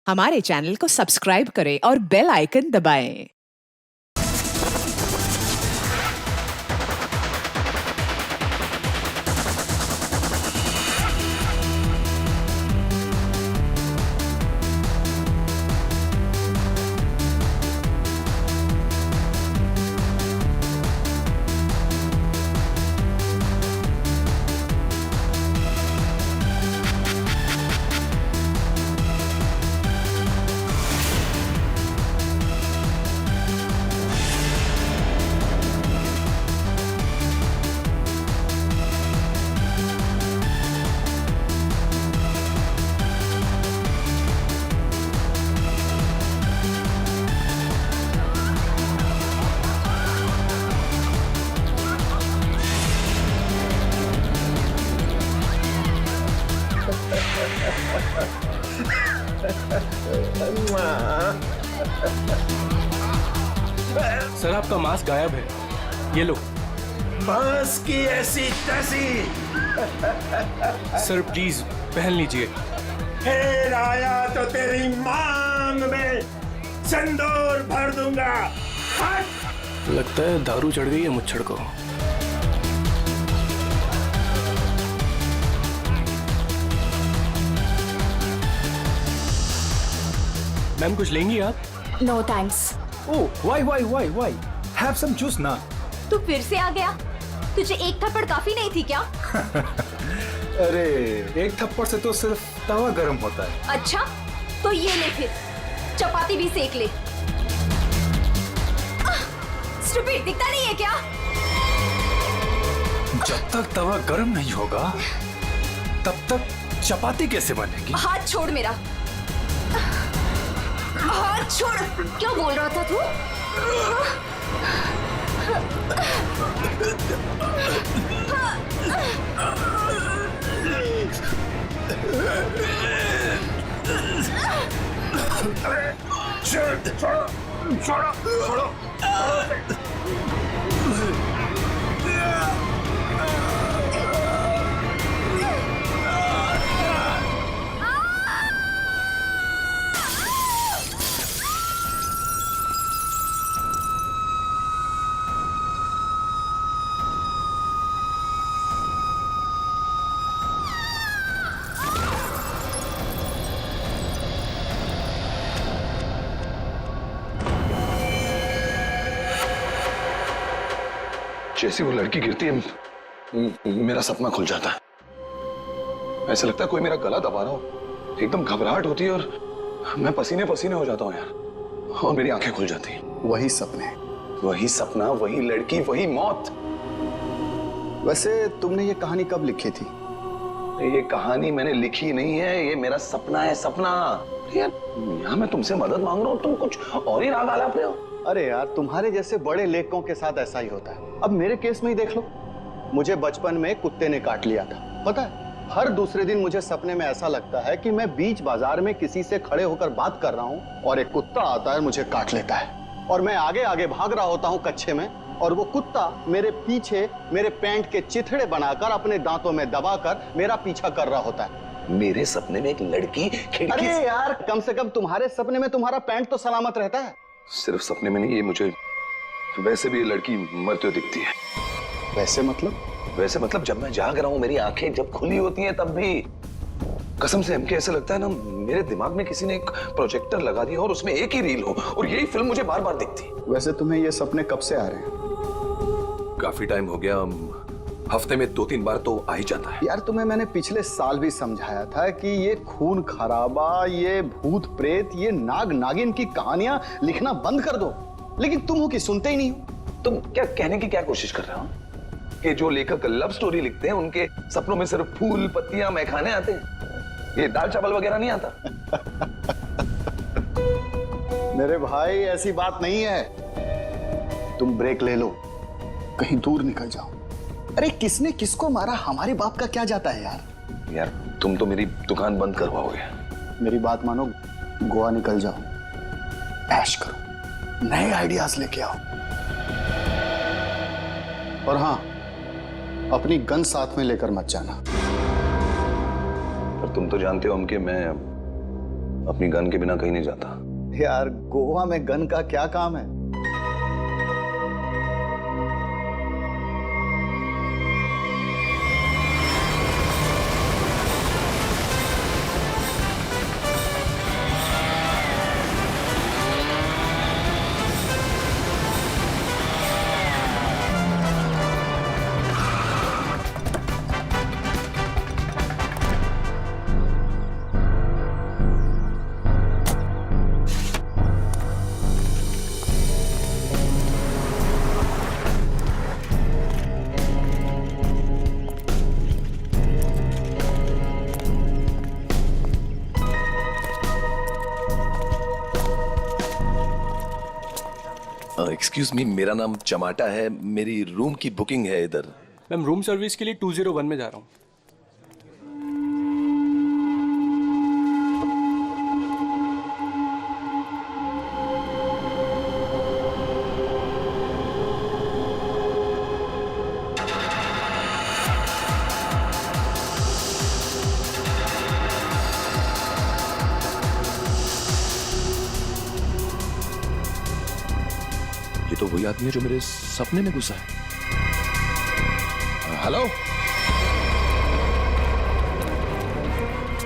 हमारे चैनल को सब्सक्राइब करें और बेल आइकन दबाएं। सर आपका मास्क गायब है, ये लो। बस की ऐसी तैसी। सर प्लीज पहन लीजिए। फिर आया तो तेरी मांग में सिंदूर भर दूंगा। हट! लगता है दारू चढ़ गई है मुच्छड़ को। मैम कुछ लेंगी आप? No thanks. Oh, why? Have some juice ना। तू फिर से आ गया? तुझे एक थप्पड़ काफी नहीं थी क्या? अरे एक थप्पड़ से तो सिर्फ तवा गर्म होता है। अच्छा, तो ये ले फिर, चपाती भी सेक ले। स्टूपिड, दिखता नहीं है क्या? जब तक तवा गर्म नहीं होगा, तब तक चपाती कैसे बनेगी? हाथ छोड़ मेरा। हाथ छोड़। क्या बोल रहा था तू? छोड़ो। जैसे वो लड़की गिरती है मेरा सपना खुल जाता है। ऐसा लगता है कोई मेरा गला दबा रहा हो। एकदम घबराहट होती है और मैं पसीने पसीने हो जाता हूँ यार, और मेरी आंखें खुल जाती हैं। वही सपने, वही सपना, वही लड़की, वही मौत। वैसे तुमने ये कहानी कब लिखी थी? ये कहानी मैंने लिखी नहीं है, ये मेरा सपना है, सपना। यार यहाँ मैं तुमसे मदद मांग रहा हूँ, तुम कुछ और ही राग आलाप रहे हो। अरे यार, तुम्हारे जैसे बड़े लेखकों के साथ ऐसा ही होता है। अब मेरे केस में ही देख लो, मुझे बचपन में कुत्ते ने काट लिया था। पता है, हर दूसरे दिन मुझे सपने में ऐसा लगता है कि मैं बीच बाजार में किसी से खड़े होकर बात कर रहा हूँ और एक कुत्ता आता है, मुझे काट लेता है और मैं आगे आगे भाग रहा होता हूँ कच्छे में, और वो कुत्ता मेरे पीछे मेरे पैंट के चिथड़े बनाकर अपने दांतों में दबाकर मेरा पीछा कर रहा होता है। मेरे सपने में एक लड़की खिड़की अरे से... यार, कम से कम तुम्हारे सपने में तुम्हारा पैंट तो सलामत रहता है। सिर्फ सपने में नहीं, ये मुझे वैसे भी लड़की मरते हुए दिखती है। वैसे मतलब जब मैं जाग रहा हूँ, मेरी आंखें जब खुली होती हैं तब भी। कसम से हमके ऐसे लगता है ना, मेरे दिमाग में किसी ने एक प्रोजेक्टर लगा दिया और उसमें एक ही रील हो और यही फिल्म मुझे बार बार दिखती। वैसे तुम्हें ये सपने कब से आ रहे हैं? काफी टाइम हो गया, हफ्ते में 2-3 बार तो आ ही जाता है। यार, तुम्हें मैंने पिछले साल भी समझाया था कि ये खून खराबा, ये भूत प्रेत, ये नाग नागिन की कहानियां लिखना बंद कर दो, लेकिन तुम हो कि सुनते ही नहीं हो। तुम क्या कहने की क्या कोशिश कर रहे हो कि जो लेखक लव स्टोरी लिखते हैं उनके सपनों में सिर्फ फूल पत्तियां मैखाने आते हैं, ये दाल चावल वगैरह नहीं आता? मेरे भाई, ऐसी बात नहीं है। तुम ब्रेक ले लो, कहीं दूर निकल जाओ। अरे किसने किसको मारा, हमारे बाप का क्या जाता है यार। यार तुम तो मेरी दुकान बंद करवाओगे। मेरी बात मानो, गोवा निकल जाओ, ऐश करो, नए आइडियाज लेके आओ। और हाँ, अपनी गन साथ में लेकर मत जाना। पर तुम तो जानते हो हम कि मैं अपनी गन के बिना कहीं नहीं जाता। यार गोवा में गन का क्या काम है? एक्सक्यूज मी, मेरा नाम चमाटा है, मेरी रूम की बुकिंग है इधर। मैम रूम सर्विस के लिए 201 में जा रहा हूँ। ये तो वही आदमी है जो मेरे सपने में घुसा है। Hello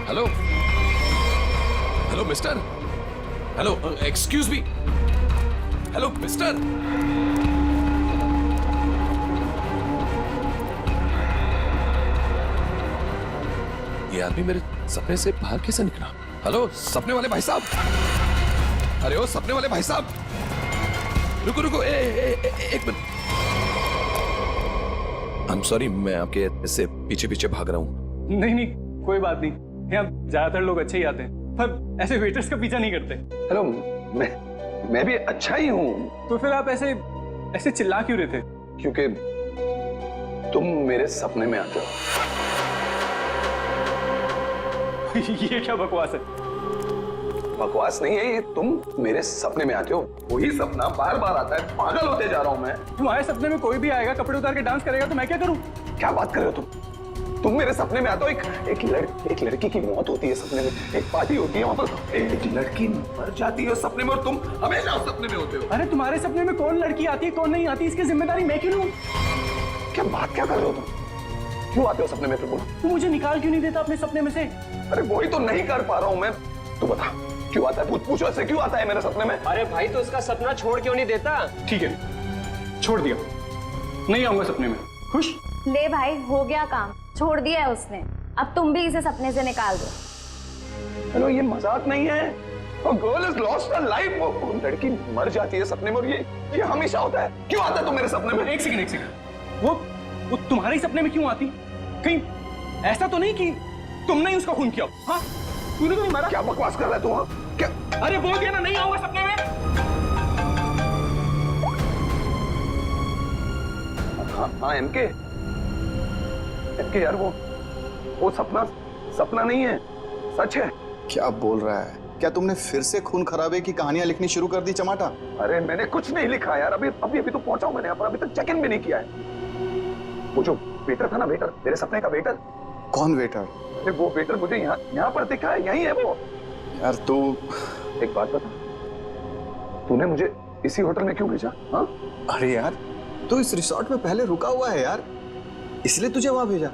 hello hello mister, hello excuse me, hello mister. ये आदमी मेरे सपने से बाहर कैसे निकला? हेलो सपने वाले भाई साहब, अरे ओ सपने वाले भाई साहब, रुको रुको, एक मिनट। आई एम सॉरी, मैं आपके ऐसे पीछे पीछे भाग रहा हूँ। नहीं नहीं, कोई बात नहीं, यहाँ ज्यादातर लोग अच्छे ही आते हैं, पर ऐसे वेटर्स का पीछा नहीं करते। हेलो, मैं भी अच्छा ही हूँ। तो फिर आप ऐसे ऐसे चिल्ला क्यों रहे थे? क्योंकि तुम मेरे सपने में आते हो। ये क्या बकवास है? बकवास नहीं है ये, तुम मेरे सपने में आते हो। वही सपना बार बार आता है, पागल होते जा रहा हूं मैं। तुम्हारे सपने में कोई भी आएगा, कपड़े उतार के डांस करेगा, तो मैं क्या करूं? क्या बात कर रहे हो तुम मेरे सपने में आते हो। एक लड़की की मौत होती है सपने में, एक पार्टी होती है, वहां पर एक लड़की मर जाती है सपने में, और तुम हमेशा उस सपने में होते हो। अरे तुम्हारे सपने में कौन लड़की आती है कौन नहीं आती, इसकी जिम्मेदारी मैं क्यों लूं? क्या बात क्या कर रहे हो तुम? क्यों आते हो सपने में? फिर बोलो, तू मुझे निकाल क्यों नहीं देता अपने सपने में से? अरे वही तो नहीं कर पा रहा हूं मैं। तू बता क्यों आता है? पूछो ऐसे क्यों आता है मेरे सपने में? अरे भाई तो उसका सपना छोड़ क्यों नहीं देता? ठीक है, छोड़ दिया, नहीं आऊंगा सपने में। खुश? ले भाई, हो गया काम, छोड़ दिया है उसने, अब तुम भी इसे सपने से निकाल दो। हेलो, ये मजाक नहीं है। A girl has lost her life। वो लड़की मर जाती है सपने में, और ये हमेशा होता है। क्यों आता है तुम मेरे सपने में? एक सेकंड, वो तुम्हारे सपने में क्यों आती? कहीं ऐसा तो नहीं कि तुमने ही उसका खून किया? हाँ, तूने तो नहीं मारा। क्या बकवास कर रहा है तू? हाँ क्या? अरे बोल दिया ना, नहीं आऊंगा सपने में। हाँ एमके यार, वो सपना नहीं है, सच है। क्या बोल रहा है? क्या तुमने फिर से खून खराबे की कहानियां लिखनी शुरू कर दी चमाटा? अरे मैंने कुछ नहीं लिखा यार, अभी तो पहुंचा हूं मैंने यहाँ पर, अभी तक चेक इन भी नहीं किया है। वो जो वेटर था ना, वेटर, तेरे सपने का वेटर। कौन वेटर? अरे वो वेटर मुझे यहाँ पर दिखा है, यही है वो। यार तू एक बात बता, तूने मुझे इसी होटल में क्यों भेजा? हाँ? अरे यार तू इस रिसोर्ट में पहले रुका हुआ है यार, इसलिए तुझे वहां भेजा।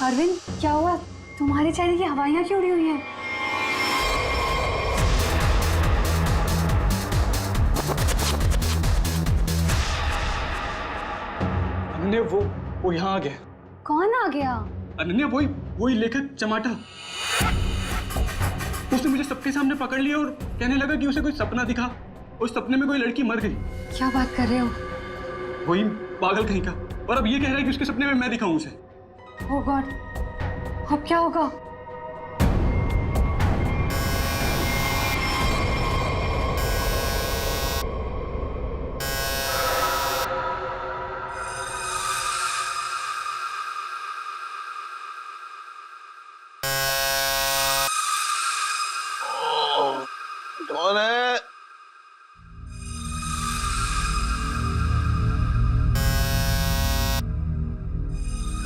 अरविंद, क्या हुआ? तुम्हारे चेहरे की हवाइयां क्यों उड़ी हुई हैं? अनन्या, वो यहाँ आ गया। कौन आ गया? अनन्या, वही लेखक चमाटा। उसने मुझे सबके सामने पकड़ लिया और कहने लगा कि उसे कोई सपना दिखा, उस सपने में कोई लड़की मर गई। क्या बात कर रहे हो? वही पागल कहीं का, और अब ये कह रहा है कि उसके सपने में मैं दिखाऊं उसे। ओह गॉड, अब क्या होगा?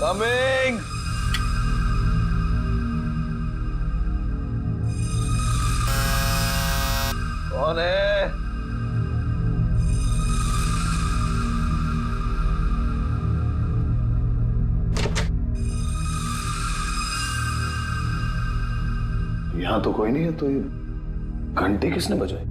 कमिंग। कौन है? यहां तो कोई नहीं है, तो ये घंटी किसने बजाई?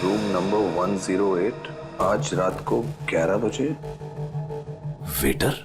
रूम नंबर 108, आज रात को 11 बजे। वेटर?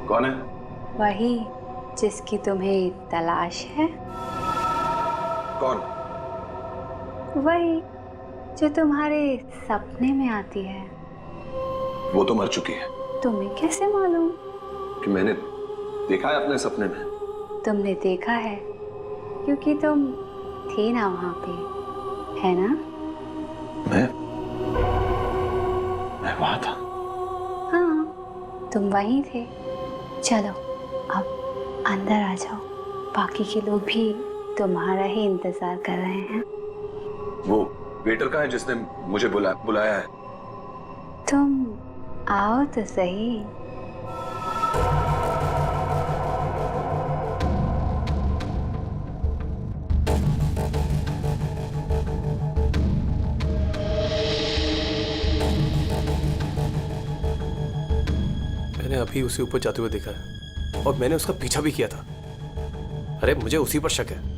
कौन है? वही जिसकी तुम्हें तलाश है। कौन? वही जो तुम्हारे सपने में आती है। वो तो मर चुकी है। तुम्हें कैसे मालूम? कि मैंने देखा है अपने सपने में। तुमने देखा है क्योंकि तुम थे ना वहां पे, है ना? मैं वहां था। हाँ, तुम वहीं थे। चलो अब अंदर आ जाओ, बाकी के लोग भी तुम्हारा ही इंतजार कर रहे हैं। वो वेटर कहाँ है जिसने मुझे बुलाया है? तुम आओ तो सही। मैंने अभी उसे ऊपर जाते हुए देखा है और मैंने उसका पीछा भी किया था। अरे मुझे उसी पर शक है।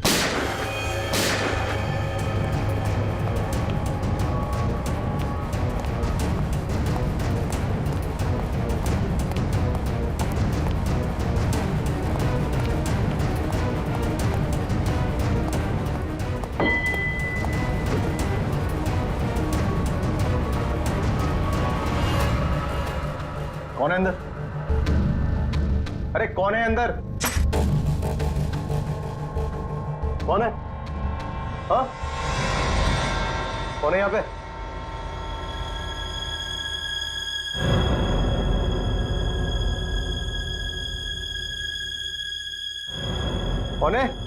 कौन है अंदर? अरे कौन है अंदर? कौन है? हाँ? कौन है यहाँ पे? कौन है?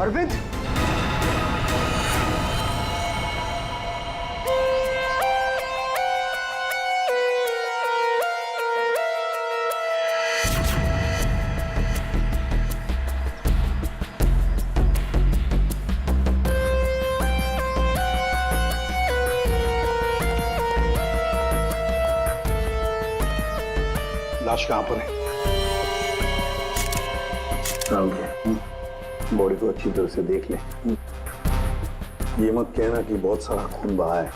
अरविंद, लाश कहां पर है? बॉडी को अच्छी तरह से देख ले। ये मत कहना कि बहुत सारा खून बहा है।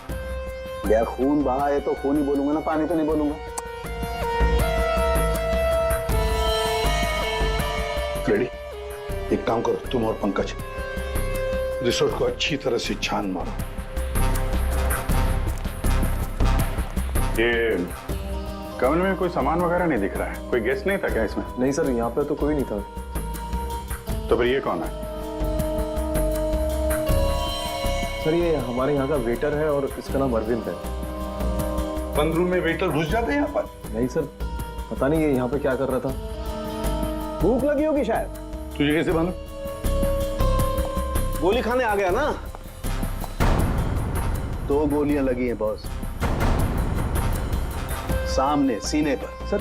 यार खून बहा है तो खून ही बोलूंगा ना, पानी तो नहीं बोलूंगा। रेडी? एक काम करो, तुम और पंकज रिसोर्ट को अच्छी तरह से छान मारो। ये कमल में कोई सामान वगैरह नहीं दिख रहा है। कोई गेस्ट नहीं था क्या इसमें? नहीं सर, यहाँ पे तो कोई नहीं था। तो फिर ये कौन है? सर ये हमारे यहाँ का वेटर है और इसका नाम अरविंद है। बंद रूम में वेटर घुस जाते हैं यहाँ पर? नहीं सर, पता नहीं ये यहाँ पे क्या कर रहा था। भूख लगी होगी शायद। तुझे कैसे मालूम? गोली खाने आ गया ना। 2 गोलियां लगी हैं बॉस, सामने सीने पर। सर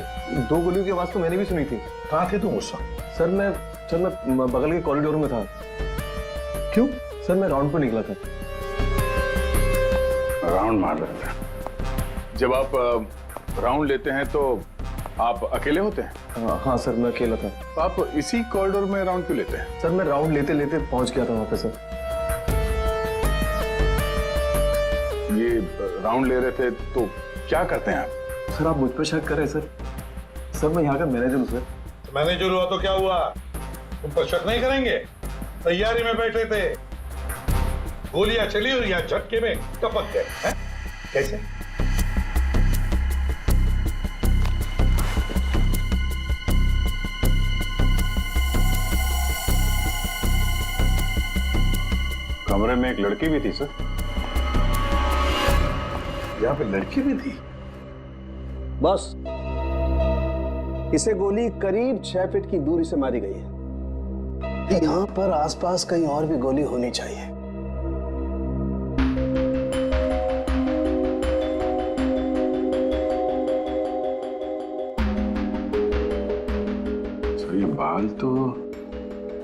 2 गोलियों की आवाज तो मैंने भी सुनी थी। कहाँ थे तुम उस वक्त? सर मैं बगल के कॉरिडोर में था। क्यों? सर मैं राउंड पर निकला था। राउंड मार रहे थे। जब आप राउंड लेते हैं तो आप अकेले होते हैं? हाँ सर मैं अकेला था। तो आप इसी कॉरिडोर में राउंड क्यों लेते हैं? सर मैं राउंड लेते लेते पहुंच गया था वहां पे सर। ये राउंड ले रहे थे तो क्या करते हैं आप? सर आप मुझ पर शक कर रहे हैं सर? सर मैं यहाँ का मैनेजर हूँ सर। मैनेजर हुआ तो क्या हुआ? तुम पर शक नहीं करेंगे? तैयारी में बैठे थे, गोलियां चली और यहाँ झटके में टपक गए हैं? कैसे? कमरे में एक लड़की भी थी सर। यहाँ पे लड़की भी थी? बस इसे गोली करीब 6 फीट की दूरी से मारी गई है। यहाँ पर आसपास कहीं और भी गोली होनी चाहिए। सर ये बाल तो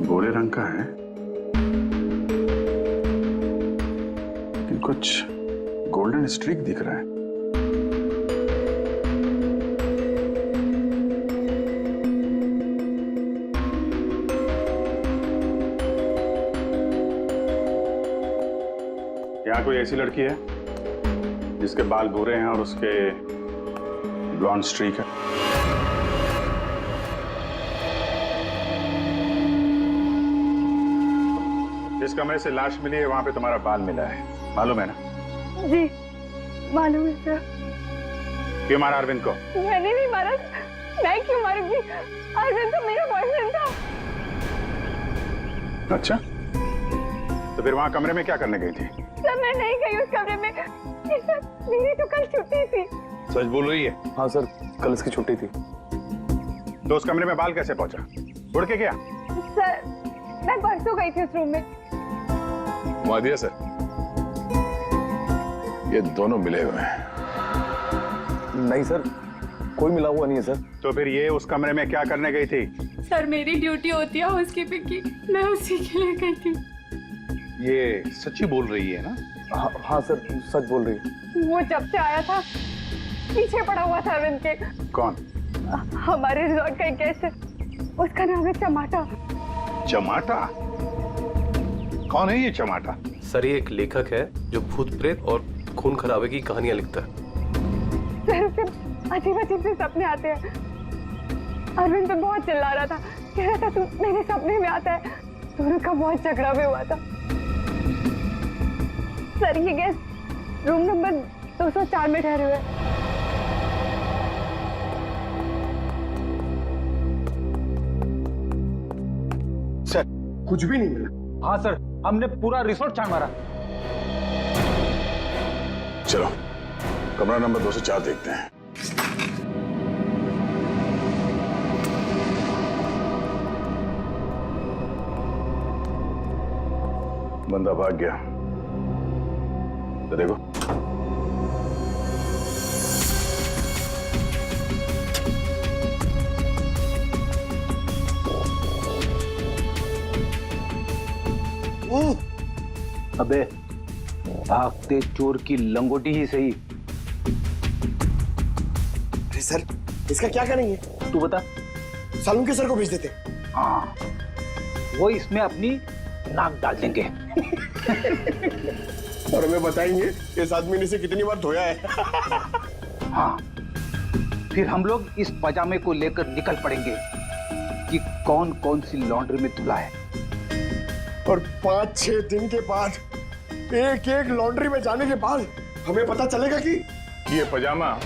गोरे रंग का है, लेकिन कुछ गोल्डन स्ट्रीक दिख रहा है। यहाँ कोई ऐसी लड़की है जिसके बाल भूरे हैं और उसके ब्लॉन्ड स्ट्रीक है? जिस कमरे से लाश मिली है वहां पे तुम्हारा बाल मिला है, मालूम है ना? जी मालूम है सर। क्यों मारा अरविंद को? मैंने नहीं मारा। मैं क्यों मारूंगी? अरविंद तो मेरा बॉयफ्रेंड था। अच्छा, तो फिर वहां कमरे में क्या करने गई थी? सर मैं नहीं गई उस कमरे में। सर मेरी तो कल छुट्टी थी। सच बोल रही है? हाँ सर कल इसकी छुट्टी थी। तो उस कमरे में बाल कैसे पहुंचा? उड़ के गया? सर मैं परसों गई थी उस रूम में। मादिया सर, ये दोनों मिले हुए हैं। नहीं सर कोई मिला हुआ नहीं है सर। तो फिर ये उस कमरे में क्या करने गई थी? सर मेरी ड्यूटी होती है हाउसकीपिंग की, मैं उसी के लिए गई थी। ये सच्ची बोल रही है ना? हाँ सर सच बोल रही है। वो जब से आया था पीछे पड़ा हुआ था अरविंद के। कौन? हमारे रिजॉर्ट का एक गेस्ट है, उसका नाम है चमाटा। चमाटा? कौन है ये चमाटा? सर ये एक लेखक है जो भूत प्रेत और खून खराबे की कहानियां लिखता है। सर उसे अजीब अजीब से सपने आते हैं। अरविंद पे बहुत चिल्ला रहा था, कह रहा था तू मेरे सपने में आता है। दोनों का बहुत झगड़ा भी हुआ था। सर ये गेस्ट रूम नंबर 204 में ठहरे हुए। सर कुछ भी नहीं मिला। हाँ सर हमने पूरा रिसोर्ट छान मारा। चलो कमरा नंबर 204 देखते हैं। बंदा भाग गया, तो देखो। अबे भागते चोर की लंगोटी ही सही। अरे सर इसका क्या करेंगे? तू बता। सालून के सर को भेज देते। हाँ वो इसमें अपनी नाक डाल देंगे। और हमें बताएंगे इस आदमी ने इसे कितनी बार धोया है। हाँ फिर हम लोग इस पजामे को लेकर निकल पड़ेंगे कि कौन कौन सी लॉन्ड्री में धुला है। और 5-6 दिन के बाद एक एक लॉन्ड्री में जाने के बाद हमें पता चलेगा कि ये पजामा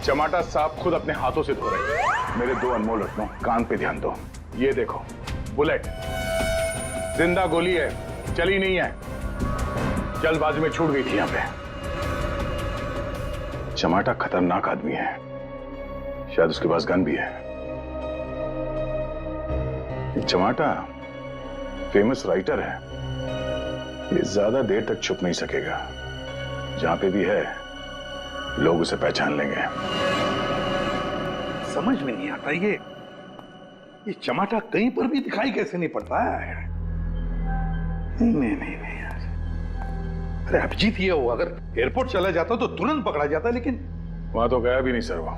चमाटा साहब खुद अपने हाथों से धो रहे हैं। मेरे 2 अनमोल रत्नों, कान पे ध्यान दो। ये देखो बुलेट, जिंदा गोली है, चली नहीं है, जल्दबाजी में छूट गई थी। यहां पे चमाटा खतरनाक आदमी है, शायद उसके पास गन भी है। ये चमाटा फेमस राइटर है, ये ज्यादा देर तक छुप नहीं सकेगा। जहां पे भी है लोग उसे पहचान लेंगे। समझ में नहीं आता ये चमाटा कहीं पर भी दिखाई कैसे नहीं पड़ता है। नहीं यार, अरे अभिजीत ये हो, अगर एयरपोर्ट चला जाता तो तुरंत पकड़ा जाता, लेकिन वहां तो गया भी नहीं सर। वो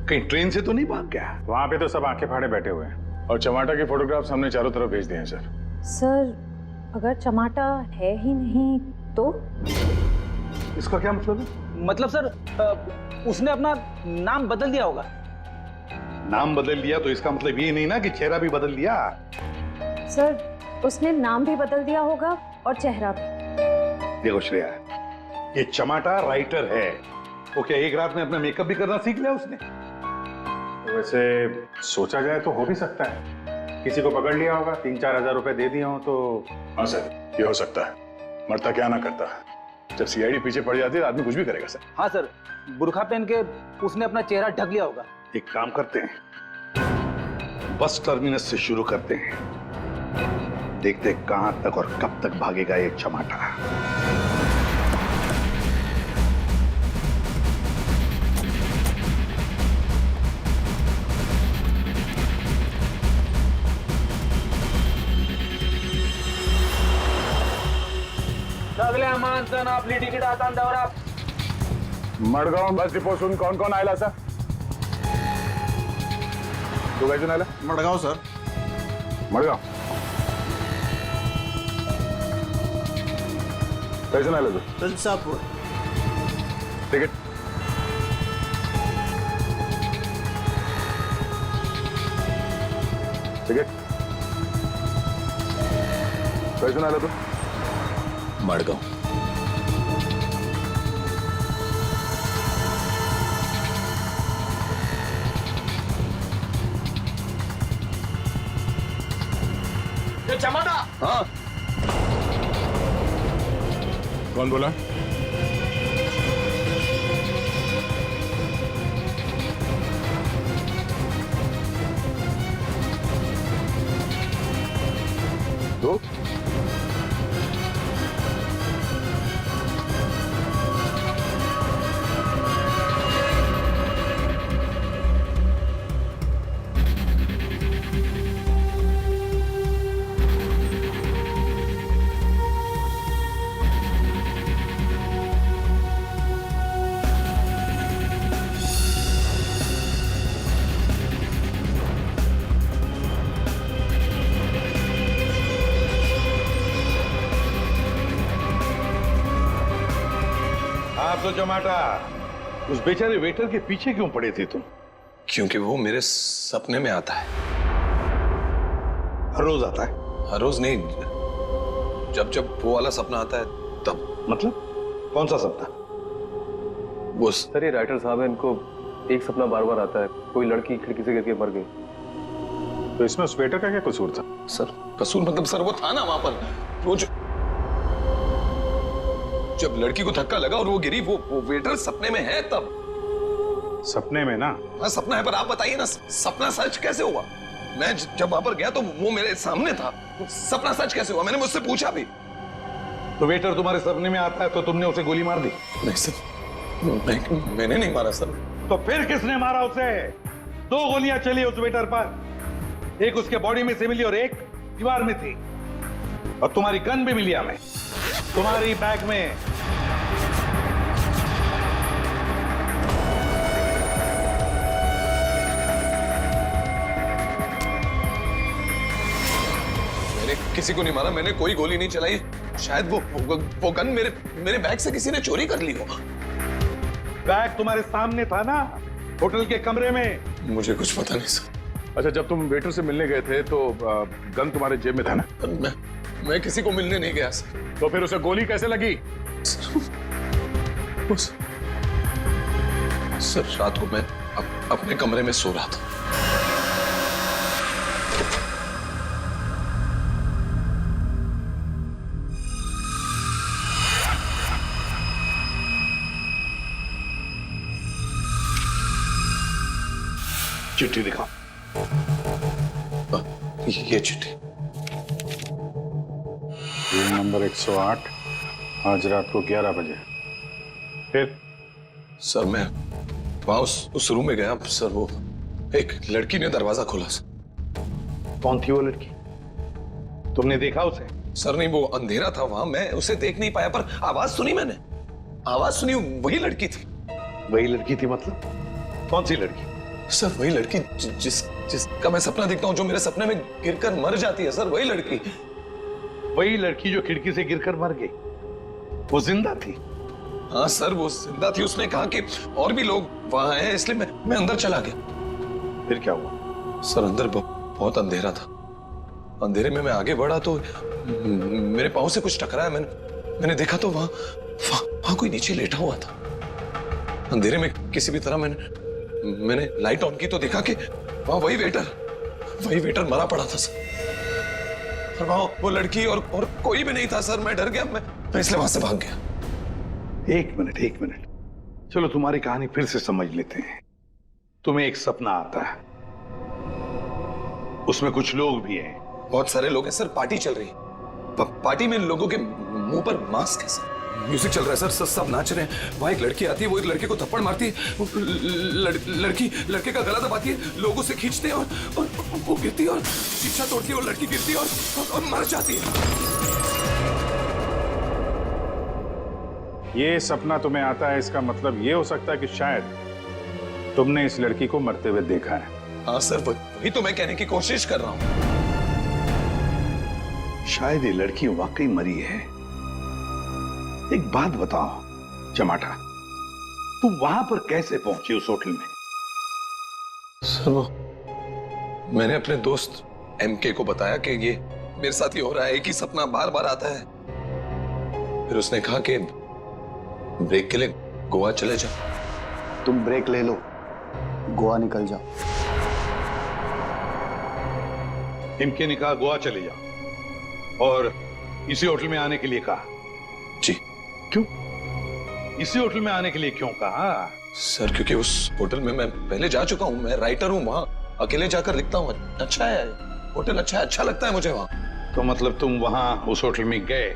कहीं ट्रेन से तो नहीं भाग गया? वहां पे तो सब आंखें फाड़े बैठे हुए हैं और चमाटा के फोटोग्राफ्स हमने चारों तरफ भेज दिए हैं सर। सर अगर चमाटा है ही नहीं तो? इसका क्या मतलब है? मतलब सर उसने अपना नाम बदल दिया होगा। नाम बदल दिया तो इसका मतलब ये नहीं ना कि चेहरा भी बदल दिया। सर उसने नाम भी बदल दिया होगा और चेहरा भी। देखो श्रेया, ये चमाटा राइटर है, वो क्या एक रात में अपना मेकअप भी करना सीख लिया उसने? वैसे सोचा जाए तो हो भी सकता है, किसी को पकड़ लिया होगा, 3-4 हजार रुपए दे दिए हो तो। हाँ सर, ये हो सकता है। मरता क्या ना करता, जब सीआईडी पीछे पड़ जाती है आदमी कुछ भी करेगा सर। हाँ सर, बुर्खा पहन के उसने अपना चेहरा ढक लिया होगा। एक काम करते हैं, बस टर्मिनस से शुरू करते हैं, देखते हैं कहां तक और कब तक भागेगा ये चमाटा। सगळ्या माणसानं आपली तिकीट हातान दवरा. मडगाव बस डिपोसून कोण कोण आयला सर? तू काय आला? मडगाव सर. मडगाव कैसे आला तू? तुलसापूर. तिकीट तिकीट कैसे आला तू? मडगाव. चमाटा. हाँ, कौन बोला? तो आप तो जमाटा उस बेचारे वेटर के पीछे क्यों पड़े थे तुम? क्योंकि वो मेरे सपने में आता है. हर रोज आता है? हर रोज नहीं, जब जब वो वाला सपना आता है तब. मतलब कौन सा सपना? वो सर ये राइटर साहब है, इनको एक सपना बार बार आता है, कोई लड़की खिड़की से गिर के मर गई. तो इसमें उस वेटर का क्या कसूर था? सर कसूर मतलब सर वो था ना वहां पर रोज, जब लड़की को धक्का लगा और वो गिरी, वो वेटर सपने में है तब. सपने में ना? हाँ सपना है, पर आप बताइए ना सपना सच कैसे हुआ? मैं जब वहां पर गया तो वो मेरे सामने था, सपना सच कैसे हुआ? मैंने मुझसे पूछा भी. तो वेटर तुम्हारे सपने में आता है तो तुमने उसे गोली मार दी? नहीं सर, मैंने नहीं मारा सर. तो फिर किसने मारा उसे? 2 गोलियां चली उस वेटर पर, एक उसके बॉडी में से मिली और एक दीवार में थी, और तुम्हारी गन भी मिली हमें तुम्हारी बैग में. मैंने किसी को नहीं मारा, मैंने कोई गोली नहीं चलाई. शायद वो गन मेरे बैग से किसी ने चोरी कर ली हो. बैग तुम्हारे सामने था ना, होटल के कमरे में. मुझे कुछ पता नहीं सर. अच्छा, जब तुम वेटर से मिलने गए थे तो गन तुम्हारे जेब में था ना? मैं किसी को मिलने नहीं गया सर. तो फिर उसे गोली कैसे लगी? सर रात को मैं अपने कमरे में सो रहा था. चिट्ठी दिखाओ. ये चिट्ठी। रूम नंबर 108, आज रात को 11 बजे। फिर सर मैं वहां उस रूम में गया सर, वो एक लड़की ने दरवाजा खोला सर। कौन थी वो लड़की? तुमने देखा उसे? सर नहीं, वो अंधेरा था वहां, मैं उसे देख नहीं पाया, पर आवाज सुनी मैंने, आवाज सुनी, वही लड़की थी। वही लड़की थी मतलब? कौन सी लड़की? सर वही लड़की जिसका मैं सपना देखता हूँ, जो मेरे सपने में गिरकर मर जाती है सर, वही लड़की। वही लड़की जो खिड़की से गिरकर मर गई, वो जिंदा थी? हाँ सर वो जिंदा थी। उसने कहा कि और भी लोग वहां हैं, इसलिए मैं अंदर चला गया। फिर क्या हुआ? सर अंदर बहुत अंधेरा था। अंधेरे में मैं आगे बढ़ा तो मेरे पाँव से कुछ टकराया। मैंने देखा तो वहां कोई नीचे लेटा हुआ था। अंधेरे में किसी भी तरह मैंने लाइट ऑन की तो देखा कि वहां वही वेटर मरा पड़ा था सर। और वहां वो लड़की और कोई भी नहीं था सर। मैं डर गया, मैं इसलिए वहां से भाग गया। एक मिनट, चलो तुम्हारी कहानी फिर से समझ लेते हैं। तुम्हें एक सपना आता है, उसमें कुछ लोग भी हैं। बहुत सारे लोग हैं सर, पार्टी चल रही है। पार्टी में लोगों के मुंह पर मास्क है सर। म्यूजिक चल रहा है सर, सब नाच रहे हैं। वहां एक लड़की आती है, वो एक लड़के को थप्पड़ मारती है, लड़की लड़के का गला दबाती है, लोगों से खींचते हैं और वो गिरती है और शीशा तोड़ती है और लड़की गिरती है और मर जाती है। ये सपना तुम्हें आता है, इसका मतलब ये हो सकता है कि शायद तुमने इस लड़की को मरते हुए देखा है। हाँ सर वही तो मैं कहने की कोशिश कर रहा हूँ। शायद ये लड़की वाकई मरी है। एक बात बताओ चमाटा, तू वहां पर कैसे पहुंची उस होटल में? सर वो मैंने अपने दोस्त एमके को बताया कि ये मेरे साथ ही हो रहा है, एक ही सपना बार बार आता है। फिर उसने कहा कि ब्रेक के लिए गोवा चले जाओ। तुम ब्रेक ले लो, गोवा निकल जाओ। इनके ने कहा गोवा चले जाओ और इसी होटल में आने के लिए कहा? जी। क्यों इसी होटल में आने के लिए क्यों कहा? सर क्योंकि उस होटल में मैं पहले जा चुका हूं, मैं राइटर हूं, वहां अकेले जाकर लिखता हूं। अच्छा है होटल, अच्छा लगता है मुझे वहां। तो मतलब तुम वहां उस होटल में गए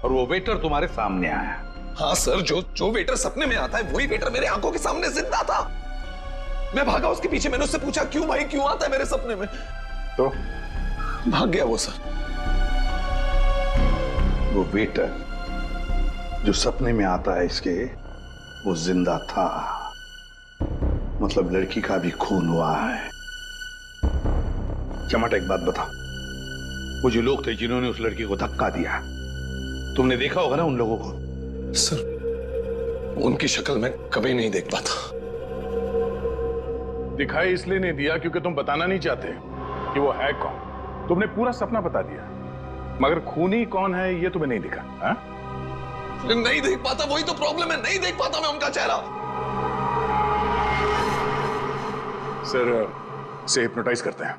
और वो वेटर तुम्हारे सामने आया? हाँ सर, जो वेटर सपने में आता है वही वेटर मेरे आंखों के सामने जिंदा था। मैं भागा उसके पीछे, मैंने उससे पूछा क्यों भाई क्यों आता है मेरे सपने में, तो भाग गया वो सर। वो वेटर जो सपने में आता है इसके, वो जिंदा था। मतलब लड़की का भी खून हुआ है। चमाटा एक बात बता, वो जो लोग थे जिन्होंने उस लड़की को धक्का दिया, तुमने देखा होगा ना उन लोगों को? सर उनकी शक्ल मैं कभी नहीं देख पाता। दिखाई इसलिए नहीं दिया क्योंकि तुम बताना नहीं चाहते कि वो है कौन। तुमने पूरा सपना बता दिया, मगर खूनी कौन है ये तुम्हें नहीं दिखा। हा? नहीं देख पाता, वही तो प्रॉब्लम है, नहीं देख पाता मैं उनका चेहरा। सर से हिप्नोटाइज करते हैं।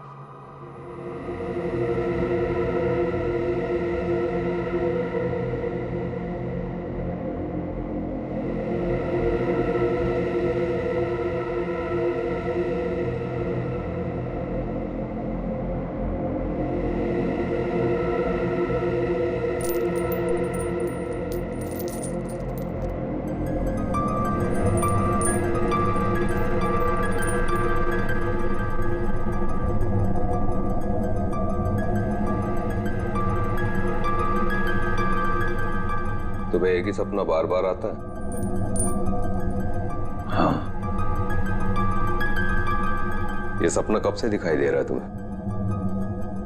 तुम्हें एक ही सपना बार बार आता है? हाँ। ये सपना कब से दिखाई दे रहा है तुम्हें?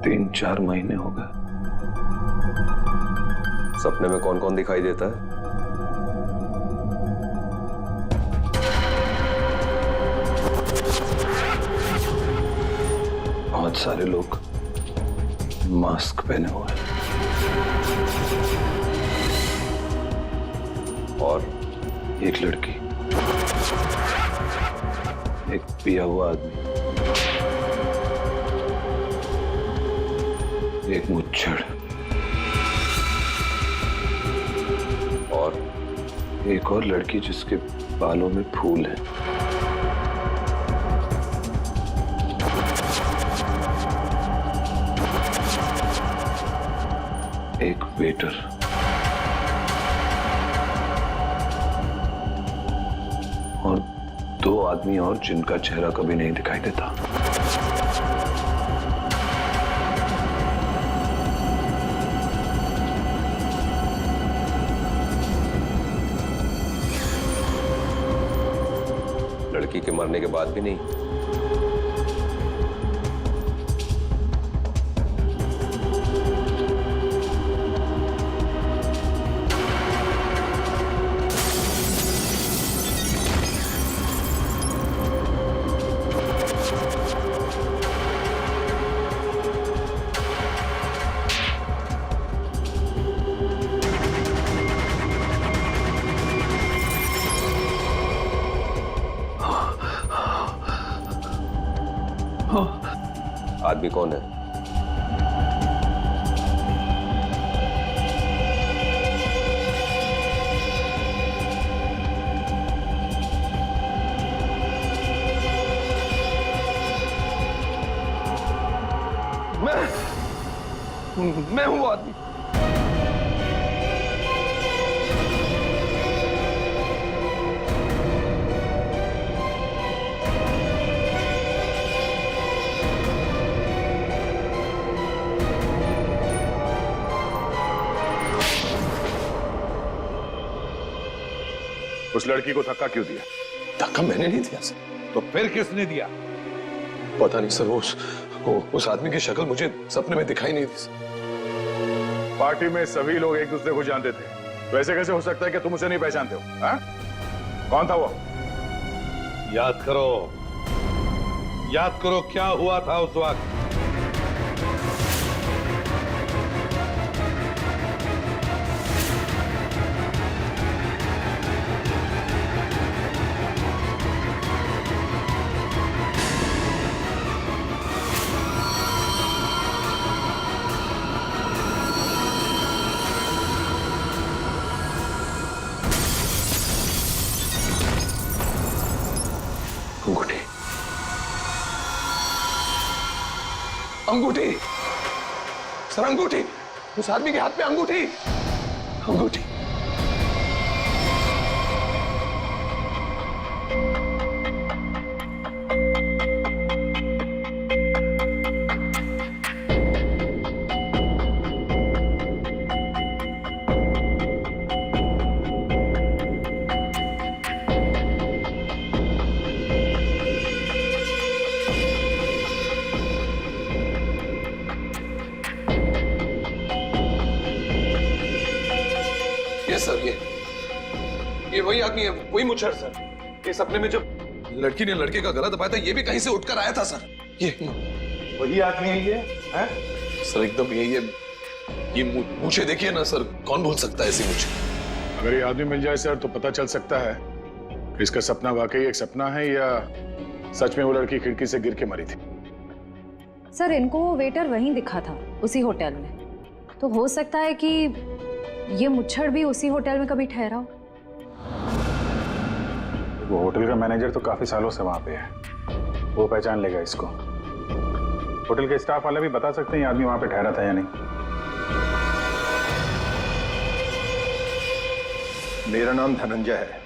3-4 महीने हो गए। सपने में कौन कौन दिखाई देता है? बहुत सारे लोग मास्क पहने हुए हैं और एक लड़की, एक पिया हुआ आदमी, एक मुच्छड़ और एक और लड़की जिसके बालों में फूल है। एक वेटर। और 2 आदमी और जिनका चेहरा कभी नहीं दिखाई देता। लड़की के मरने के बाद भी नहीं? आदमी कौन है? मैं हूं वो आदमी। उस लड़की को धक्का क्यों दिया? धक्का मैंने नहीं दिया सर। तो फिर किसने दिया? पता नहीं सर, उस आदमी की शक्ल मुझे सपने में दिखाई नहीं दी सर। पार्टी में सभी लोग एक दूसरे को जानते थे, वैसे कैसे हो सकता है कि तुम उसे नहीं पहचानते हो? हाँ? कौन था वो? याद करो क्या हुआ था उस वक्त। अंगूठी, अंगूठी सर, अंगूठी। उस आदमी के हाथ में अंगूठी, अंगूठी। सर ये वही आदमी है, वही मुच्छर सर। ये सपने में जब लड़की ने लड़के का गला दबाया था, ये भी कहीं से उठकर आया था सर। ये वही आदमी है ये? है? सर एकदम ये मूछें देखिए ना सर, कौन भूल सकता है ऐसी मूछें। अगर ये आदमी मिल जाए सर तो पता चल सकता है कि इसका सपना वाकई एक सपना है या सच में वो लड़की खिड़की से गिर के मरी थी। सर इनको वो वेटर वहीं दिखा था, उसी होटल में। तो हो सकता है कि ये मुच्छड़ भी उसी होटल में कभी ठहरा हो। वो होटल का मैनेजर तो काफी सालों से वहां पे है, वो पहचान लेगा इसको। होटल के स्टाफ वाले भी बता सकते हैं ये आदमी वहां पे ठहरा था या नहीं। मेरा नाम धनंजय है,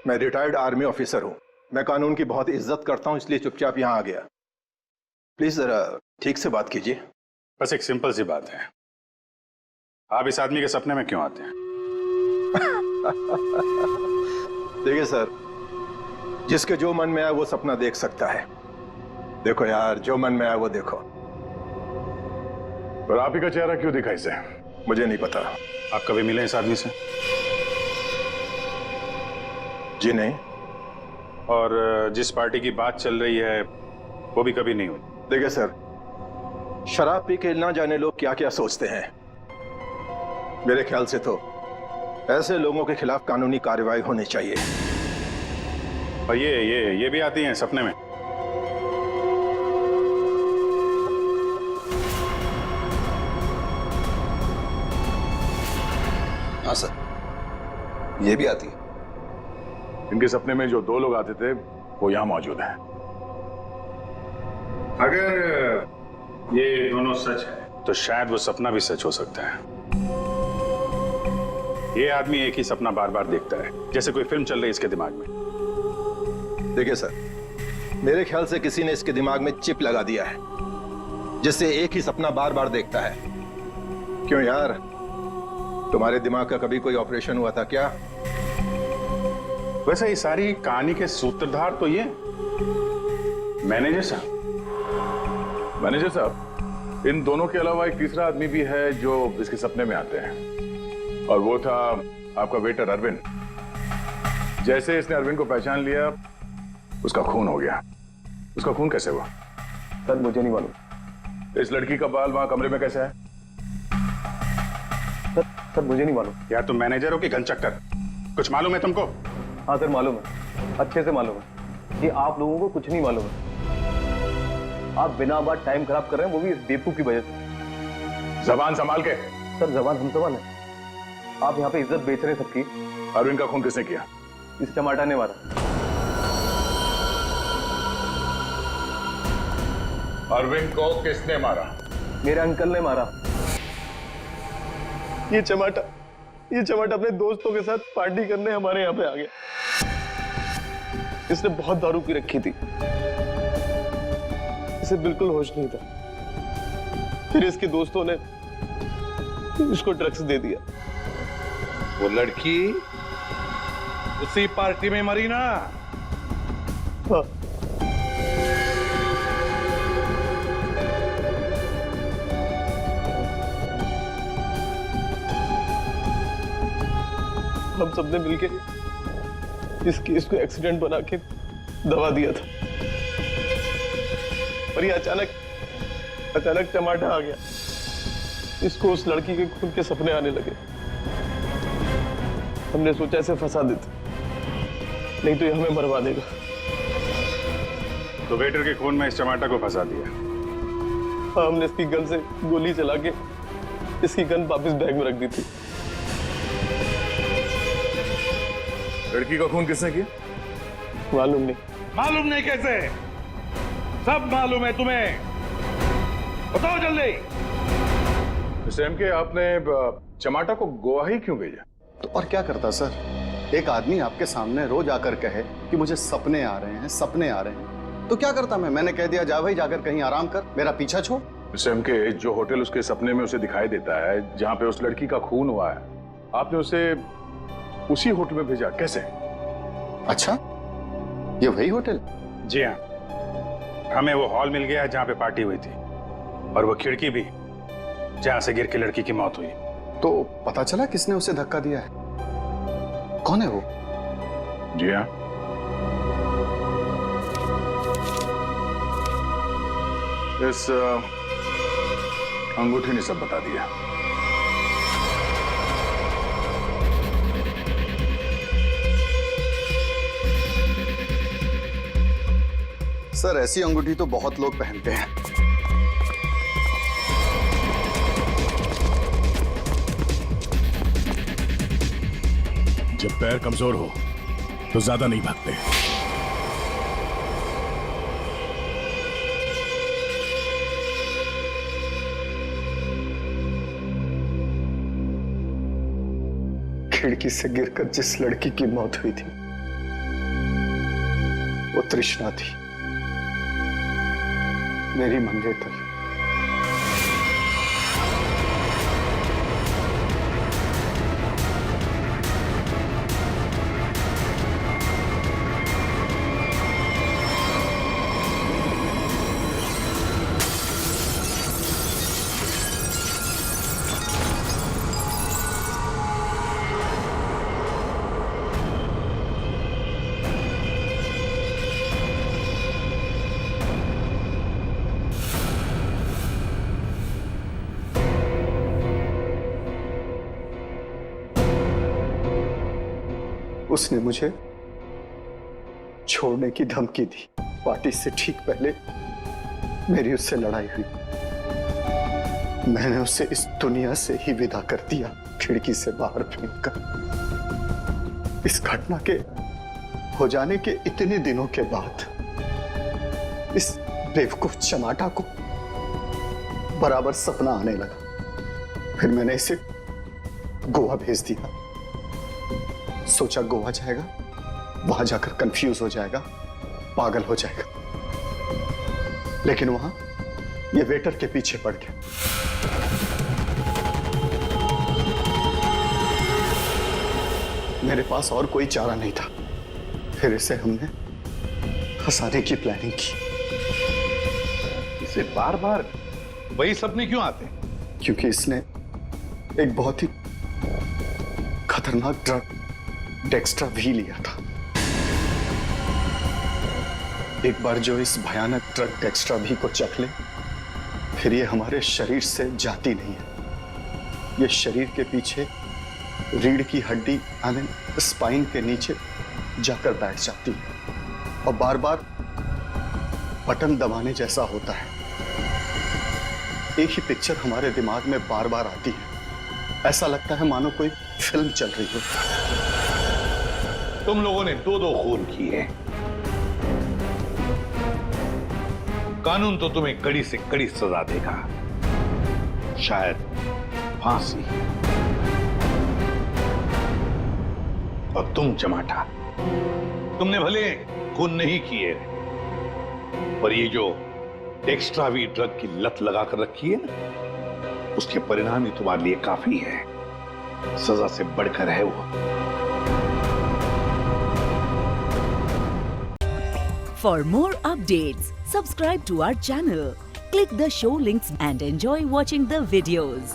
मैं रिटायर्ड आर्मी ऑफिसर हूं। मैं कानून की बहुत इज्जत करता हूं, इसलिए चुपचाप यहां आ गया। प्लीज जरा ठीक से बात कीजिए। बस एक सिंपल सी बात है, आप इस आदमी के सपने में क्यों आते हैं? देखिए सर, जिसके जो मन में आए वो सपना देख सकता है। देखो यार, जो मन में आए वो देखो। पर आप ही का चेहरा क्यों दिखा इसे? मुझे नहीं पता। आप कभी मिले इस आदमी से? जी नहीं। और जिस पार्टी की बात चल रही है वो भी कभी नहीं हुई? देखिए सर, शराब पी के ना जाने लोग क्या क्या सोचते हैं। मेरे ख्याल से तो ऐसे लोगों के खिलाफ कानूनी कार्रवाई होनी चाहिए। और ये भी आती हैं सपने में? हाँ सर, ये भी आती है। इनके सपने में जो 2 लोग आते थे वो यहां मौजूद हैं। अगर ये दोनों सच है तो शायद वो सपना भी सच हो सकता है। ये आदमी एक ही सपना बार बार देखता है, जैसे कोई फिल्म चल रही है इसके दिमाग में। देखिए सर, मेरे ख्याल से किसी ने इसके दिमाग में चिप लगा दिया है, जिससे एक ही सपना बार बार देखता है। क्यों यार, तुम्हारे दिमाग का कभी कोई ऑपरेशन हुआ था क्या? वैसे ये सारी कहानी के सूत्रधार तो ये मैनेजर साहब। मैनेजर साहब, इन दोनों के अलावा एक तीसरा आदमी भी है जो इसके सपने में आते हैं, और वो था आपका वेटर अरविंद। जैसे इसने अरविंद को पहचान लिया, उसका खून हो गया। उसका खून कैसे हुआ? सर मुझे नहीं मालूम। इस लड़की का बाल वहां कमरे में कैसे है? सर मुझे नहीं मालूम। यार तुम मैनेजर हो कि गनचक्कर? कुछ मालूम है तुमको? हाँ सर मालूम है, अच्छे से मालूम है। ये आप लोगों को कुछ नहीं मालूम है। आप बिना बात टाइम खराब कर रहे हैं, वो भी इस बेवकूफ की वजह से। जबान संभाल के। सर जबान हम संभाल है। आप यहाँ पे इज्जत बेच रहे हैं सबकी। अरविंद का खून किसने किया? इस टमाटर ने मारा। अरविंद को किसने मारा? मेरे अंकल ने मारा। ये चमाटा अपने दोस्तों के साथ पार्टी करने हमारे यहाँ पे आ गया। इसने बहुत दारू पी रखी थी, इसे बिल्कुल होश नहीं था। फिर इसके दोस्तों ने इसको ड्रग्स दे दिया। वो लड़की उसी पार्टी में मरी ना? हाँ। हम सबने मिलके इस केस को एक्सीडेंट बना के दबा दिया था, और ये अचानक टमाटर आ गया। इसको उस लड़की के खून के सपने आने लगे। हमने सोचा इसे फंसा देते, नहीं तो ये हमें मरवा देगा। तो वेटर के खून में इस टमाटर को फंसा दिया? हाँ, हमने इसकी गन से गोली चला के इसकी गन वापस बैग में रख दी थी। लड़की का खून किसने किया? मालूम नहीं। मालूम नहीं कैसे? सब मालूम है तुम्हें, बताओ जल्दी। सैम के आपने चमाटा को गोवा ही क्यों भेजा? तो और क्या करता सर? एक आदमी आपके सामने रोज आकर कहे कि मुझे सपने आ रहे हैं, तो क्या करता मैंने कह दिया जा भाई जाकर कहीं आराम कर, मेरा पीछा छोड़। सैम के जो होटल उसके सपने में उसे दिखाई देता है, जहां पे उस लड़की का खून हुआ है, आपने उसे उसी होटल में भेजा कैसे? अच्छा, ये वही होटल? जी हाँ, हमें वो हॉल मिल गया जहां पे पार्टी हुई थी, और वो खिड़की भी जहां से गिर के लड़की की मौत हुई। तो पता चला किसने उसे धक्का दिया है? कौन है वो? जी हाँ, इस अंगूठी ने सब बता दिया। सर ऐसी अंगूठी तो बहुत लोग पहनते हैं। जब पैर कमजोर हो तो ज्यादा नहीं भागते। खिड़की से गिरकर जिस लड़की की मौत हुई थी वो तृष्णा थी, मेरी मंगेतर। उसने मुझे छोड़ने की धमकी दी। पार्टी से ठीक पहले मेरी उससे लड़ाई हुई। मैंने उसे इस दुनिया से ही विदा कर दिया, खिड़की से बाहर फेंककर। इस घटना के हो जाने के इतने दिनों के बाद इस बेवकूफ चमाटा को बराबर सपना आने लगा। फिर मैंने इसे गोवा भेज दिया सोचा गोवा जाएगा, वहां जाकर कंफ्यूज हो जाएगा, पागल हो जाएगा, लेकिन वहां ये वेटर के पीछे पड़ गया। मेरे पास और कोई चारा नहीं था, फिर इसे हमने फंसाने की प्लानिंग की। इसे बार बार वही सपने क्यों आते हैं? क्योंकि इसने एक बहुत ही खतरनाक ड्रग डेक्स्ट्रा वी लिया था। एक बार जो इस भयानक ड्रग डेक्स्ट्रा वी को चख ले, फिर ये हमारे शरीर से जाती नहीं है। ये शरीर के पीछे रीढ़ की हड्डी स्पाइन के नीचे जाकर बैठ जाती है और बार बार बटन दबाने जैसा होता है। एक ही पिक्चर हमारे दिमाग में बार बार आती है। ऐसा लगता है मानो कोई फिल्म चल रही हो। तुम लोगों ने 2-2 खून किए। कानून तो तुम्हें कड़ी से कड़ी सजा देगा, शायद फांसी। और तुम चमाटा, तुमने भले खून नहीं किए, पर ये जो एक्स्ट्रा वी ड्रग की लत लगाकर रखी है ना, उसके परिणाम ही तुम्हारे लिए काफी है। सजा से बढ़कर है वो। For more updates, subscribe to our channel, click the show links and enjoy watching the videos.